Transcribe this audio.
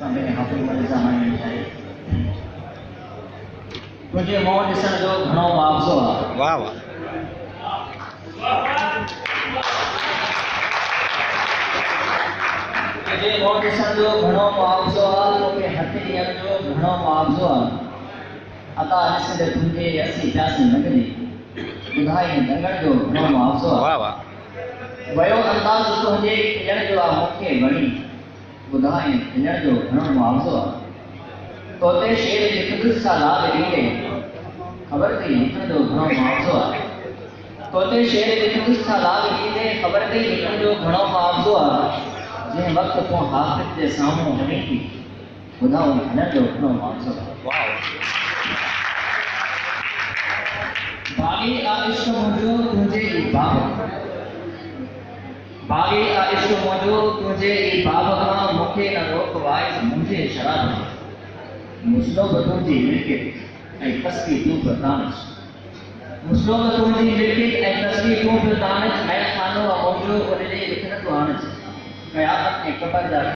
मैंने हाफिज मलिज़ा मानी है तुझे मोह ॾिसण जो घणो मुआवज़ो आहे। वाह वाह तुझे मोह ॾिसण जो घणो मुआवज़ो आहे, तोखे हथ ॾियण जो घणो मुआवज़ो आहे। अता ॾिस तुंहिंजे असी प्यासी नगरी ॿुधाई दंगण जो घणो मुआवज़ो आहे। वाह वाह वयो अंदाज़ तुंहिंजे खिलण जो आहे मूंखे वणी ॿुधाई खिलण जो घणो मुआवज़ो आहे। तोते शेर लिखंदुसि सा लाभ ॾींदे ख़बर अथई लिखण जो घणो मुआवज़ो आहे। तोते शेर लिखंदुसि सा लाभ ॾींदे ख़बर अथई लिखण जो घणो मुआवज़ो आहे। जंहिं वक़्तु तूं हाफ़िज़ जे साम्हूं वञी थी ॿुधाओ हिन जो घणो मुआवज़ो आहे। बाग़ी आ इश्क़ मुंहिंजो तुंहिंजे ई बाब बाग़ी आ इश्क़ मुंहिंजो तुंहिंजे ई बाब खां मूंखे न रोक वाइस मुंहिंजे शराब मुस्लो बि तुंहिंजी मिल्कियत ऐं तस्की तूं बि दानिश मुस्लो बि तुंहिंजी मिल्कियत ऐं तस्की तूं बि दानिश ऐं खानो मुंहिंजो उन जे लिखण तूं आणिज क़यामत ऐं क़बर जा